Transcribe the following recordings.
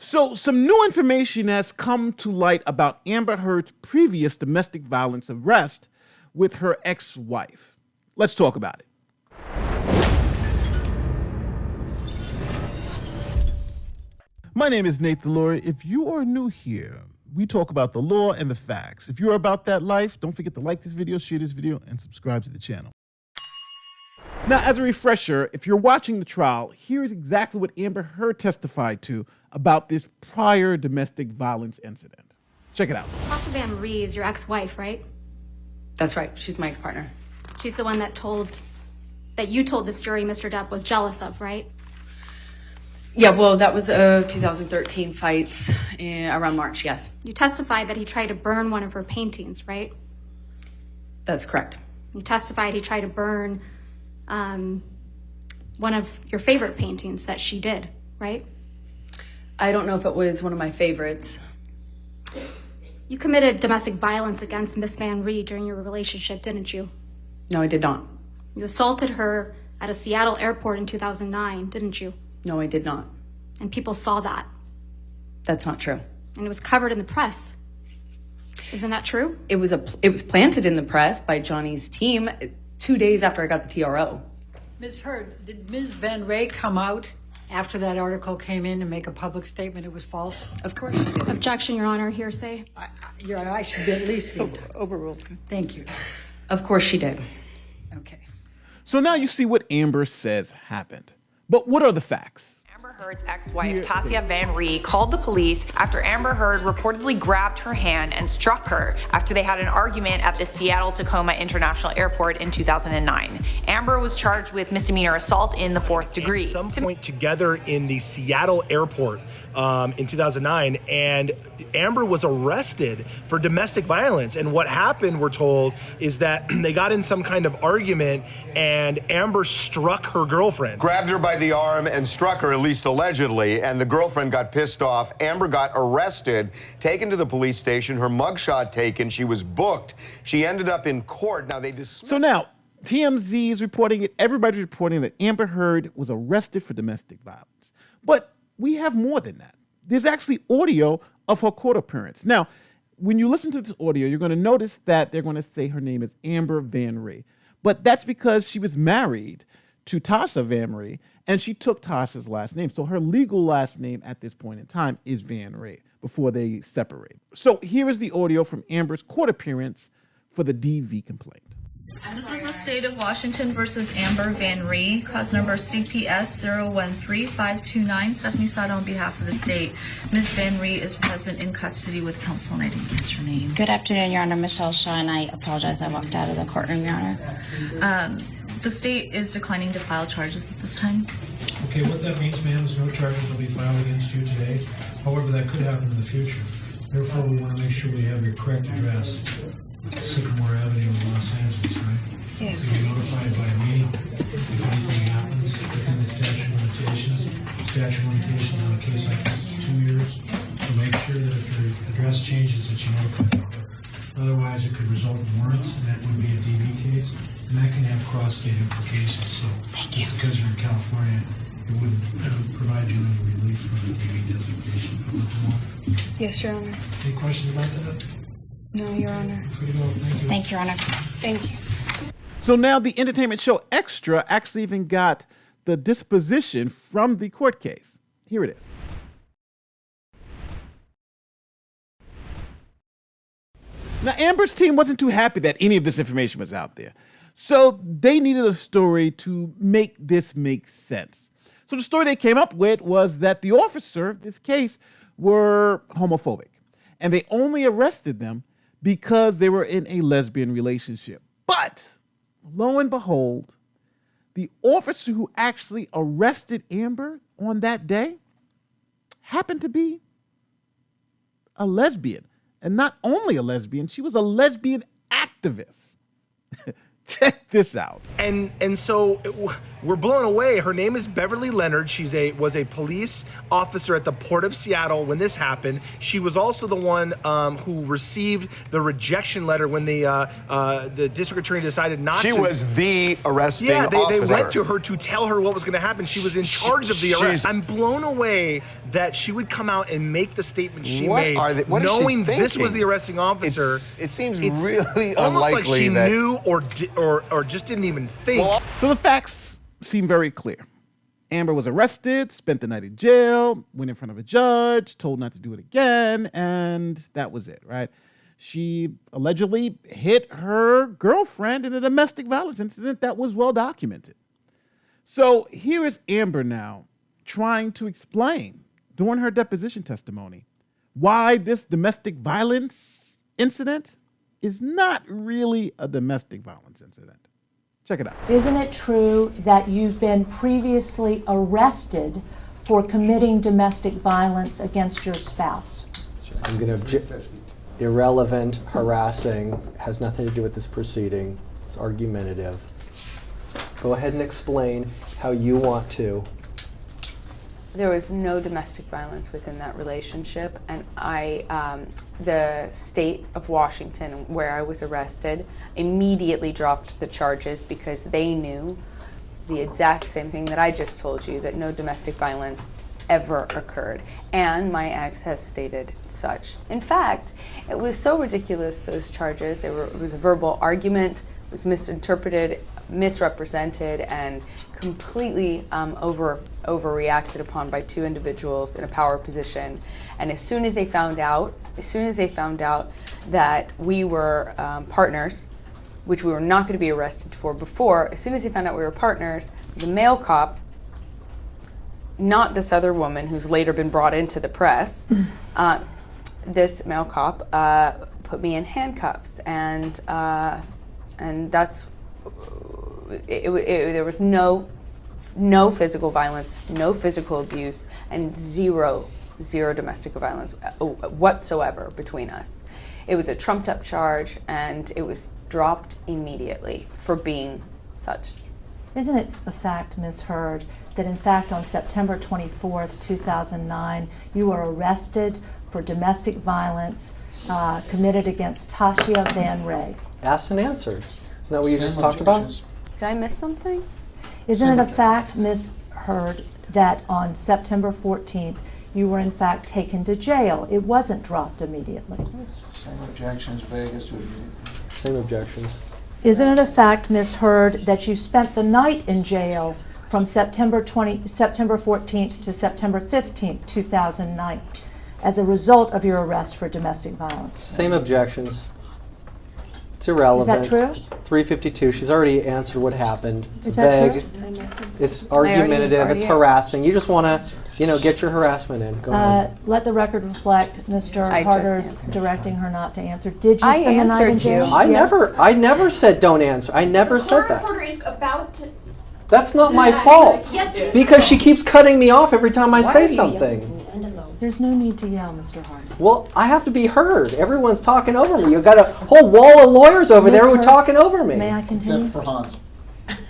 So some new information has come to light about Amber Heard's previous domestic violence arrest with her ex-wife. Let's talk about it. My name is Nathan Laurie. If you are new here, we talk about the law and the facts. If you're about that life, don't forget to like this video, share this video, and subscribe to the channel. Now, as a refresher, if you're watching the trial, here's exactly what Amber Heard testified to about this prior domestic violence incident. Check it out. Holla Van Ree is your ex-wife, right? That's right. She's my ex-partner. She's the one that you told this jury Mr. Depp was jealous of, right? Yeah, well, that was 2013 fights around March, yes. You testified that he tried to burn one of her paintings, right? That's correct. You testified he tried to burn one of your favorite paintings that she did, right? I don't know if it was one of my favorites. You committed domestic violence against Miss Van Ree during your relationship, didn't you? No, I did not. You assaulted her at a Seattle airport in 2009, didn't you? No, I did not. And people saw that. That's not true. And it was covered in the press. Isn't that true? It was planted in the press by Johnny's team 2 days after I got the TRO. Ms. Heard, did Ms. Van Ree come out after that article came in and make a public statement it was false? Of course I did. Objection, Your Honor. Hearsay. Your Honor, I should be at least be Overruled. Thank you. Of course she did. Okay. So now you see what Amber says happened. But what are the facts? Amber Heard's ex-wife, Tasia Van Ree, called the police after Amber Heard reportedly grabbed her hand and struck her after they had an argument at the Seattle-Tacoma International Airport in 2009. Amber was charged with misdemeanor assault in the 4th degree. At some point together in the Seattle airport in 2009, and Amber was arrested for domestic violence. And what happened, we're told, is that they got in some kind of argument and Amber struck her girlfriend. Grabbed her by the arm and struck her, at least allegedly, and the girlfriend got pissed off. Amber got arrested, taken to the police station, her mugshot taken, she was booked. She ended up in court. Now they dismissed. So now, TMZ is reporting it, everybody's reporting that Amber Heard was arrested for domestic violence. But we have more than that. There's actually audio of her court appearance. Now, when you listen to this audio, you're going to notice that they're going to say her name is Amber Van Ree. But that's because she was married to Tasia Van Ree, and she took Tasia's last name. So her legal last name at this point in time is Van Ree before they separate. So here is the audio from Amber's court appearance for the DV complaint. This is the state of Washington versus Amber Van Ree, cause number CPS 013529. Stephanie Sada on behalf of the state. Ms. Van Ree is present in custody with counsel, and I didn't get your name. Good afternoon, Your Honor. Michelle Shaw, and I apologize. I walked out of the courtroom, Your Honor. The state is declining to file charges at this time. Okay, what that means, ma'am, is no charges will be filed against you today. However, that could happen in the future. Therefore, we want to make sure we have your correct address. Sycamore Avenue in Los Angeles, right? Yes. So you're notified by me if anything happens within the statute of limitations. Statute of limitations on a case like this is 2 years. So make sure that if your address changes, that you notify me. Otherwise, it could result in warrants, and that would be a DV case, and that can have cross-state implications. So because you're in California, it wouldn't provide you any relief from the DV designation for Livermore. Yes, Your Honor. Any questions about that? No, Your Honor. Pretty well, thank you. Thank you, Your Honor. Thank you. So now the entertainment show Extra actually even got the disposition from the court case. Here it is. Now, Amber's team wasn't too happy that any of this information was out there. So they needed a story to make this make sense. So the story they came up with was that the officer of this case were homophobic. And they only arrested them because they were in a lesbian relationship. But lo and behold, the officer who actually arrested Amber on that day happened to be a lesbian. And not only a lesbian, she was a lesbian activist. Check this out. And so we're blown away. Her name is Beverly Leonard. Was a police officer at the Port of Seattle when this happened. She was also the one who received the rejection letter when the district attorney decided not to. She was the arresting officer. They went to her to tell her what was going to happen. She was in charge of the arrest. I'm blown away that she would come out and make the statement she made, knowing this was the arresting officer. It seems really almost like unlikely she that knew or just didn't even think. So the facts seem very clear. Amber was arrested, spent the night in jail, went in front of a judge, told not to do it again, and that was it, right? She allegedly hit her girlfriend in a domestic violence incident that was well documented. So here is Amber now trying to explain during her deposition testimony why this domestic violence incident is not really a domestic violence incident. Check it out. Isn't it true that you've been previously arrested for committing domestic violence against your spouse? I'm going to irrelevant, harassing, has nothing to do with this proceeding. It's argumentative. Go ahead and explain how you want to. There was no domestic violence within that relationship, and the state of Washington, where I was arrested, immediately dropped the charges because they knew the exact same thing that I just told you, that no domestic violence ever occurred. And my ex has stated such. In fact, it was so ridiculous, those charges. It was a verbal argument, it was misinterpreted, misrepresented, and completely overreacted upon by two individuals in a power position. And as soon as they found out that we were partners, which we were not going to be arrested for before, as soon as they found out we were partners, the male cop, not this other woman who's later been brought into the press, this male cop put me in handcuffs, and that's there was no physical violence, no physical abuse, and zero domestic violence whatsoever between us. It was a trumped up charge, and it was dropped immediately for being such. Isn't it a fact, Ms. Hurd, that in fact on September 24th, 2009, you were arrested for domestic violence committed against Tasha Van Ray? Asked and answered. Isn't that what you just talked about? Did I miss something? Isn't it a fact, Ms. Hurd, that on September 14th, you were in fact taken to jail? It wasn't dropped immediately. Same objections, Vegas. Same objections. Isn't it a fact, Ms. Hurd, that you spent the night in jail from September 14th to September 15th, 2009, as a result of your arrest for domestic violence? Same objections. It's irrelevant. Is that true? 352. She's already answered what happened. It's Is that vague. true? It's argumentative. It's harassing. You just want to, get your harassment in. Go ahead. Let the record reflect Mr. I just Harder's answered. directing her not to answer. Did you I spend the night in answered you. jail? I Yes. never said don't answer. I never said that. Reporter is about to. That's not my fault. Yes, it is. Because she keeps cutting me off every time I say something. There's no need to yell, Mr. Harder. Well, I have to be heard. Everyone's talking over me. You've got a whole wall of lawyers over there who are Ms. talking over me. May I continue? Except for Hans.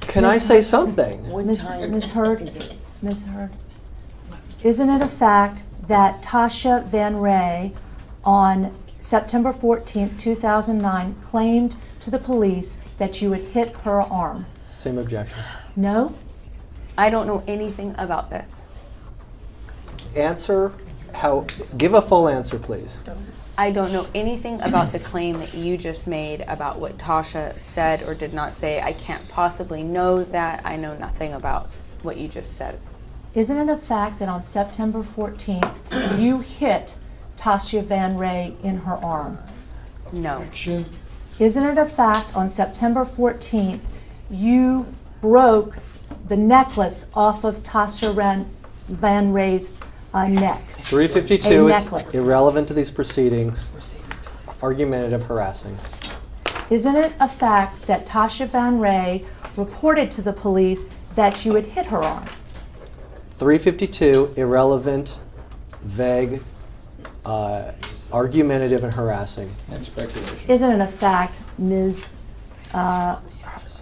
Can I say something? Ms. Hurd, isn't it a fact that Tasha Van Ray on September 14th, 2009 claimed to the police that you had hit her arm? Same objection. No? I don't know anything about this. Answer give a full answer, please. I don't know anything about the claim that you just made about what Tasha said or did not say. I can't possibly know that. I know nothing about what you just said. Isn't it a fact that on September 14th you hit Tasha Van Ray in her arm? No. Isn't it a fact on September 14th you broke the necklace off of Tasha Van Ray's neck? 352, A it's necklace. irrelevant to these proceedings. Argumentative harassing. Isn't it a fact that Tasha Van Ray reported to the police that you had hit her arm? 352, irrelevant, vague, argumentative, and harassing. And speculation. Isn't it a fact, Ms.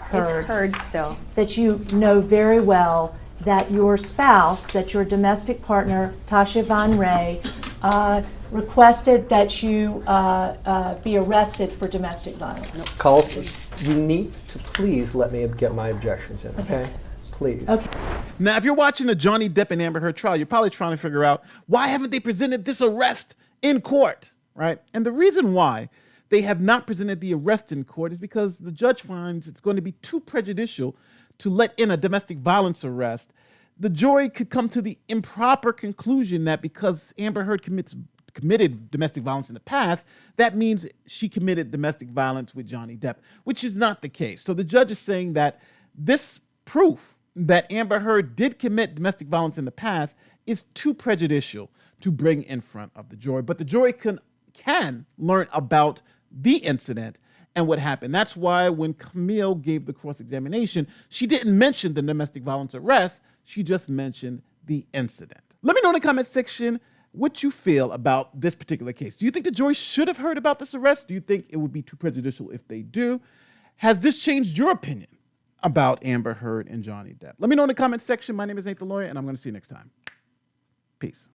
Heard. It's Heard still. That you know very well that your spouse, that your domestic partner, Tasha Van Ray, requested that you be arrested for domestic violence. Calls, you need to please let me get my objections in, okay? Please. Okay. Now, if you're watching the Johnny Depp and Amber Heard trial, you're probably trying to figure out, why haven't they presented this arrest in court, right? And the reason why they have not presented the arrest in court is because the judge finds it's going to be too prejudicial to let in a domestic violence arrest. The jury could come to the improper conclusion that because Amber Heard committed domestic violence in the past, that means she committed domestic violence with Johnny Depp, which is not the case. So the judge is saying that this proof that Amber Heard did commit domestic violence in the past is too prejudicial to bring in front of the jury. But the jury can learn about the incident and what happened. That's why when Camille gave the cross-examination, she didn't mention the domestic violence arrest, she just mentioned the incident. Let me know in the comment section what you feel about this particular case. Do you think the jury should have heard about this arrest? Do you think it would be too prejudicial if they do? Has this changed your opinion about Amber Heard and Johnny Depp? Let me know in the comment section. My name is Nate the Lawyer, and I'm going to see you next time. Peace.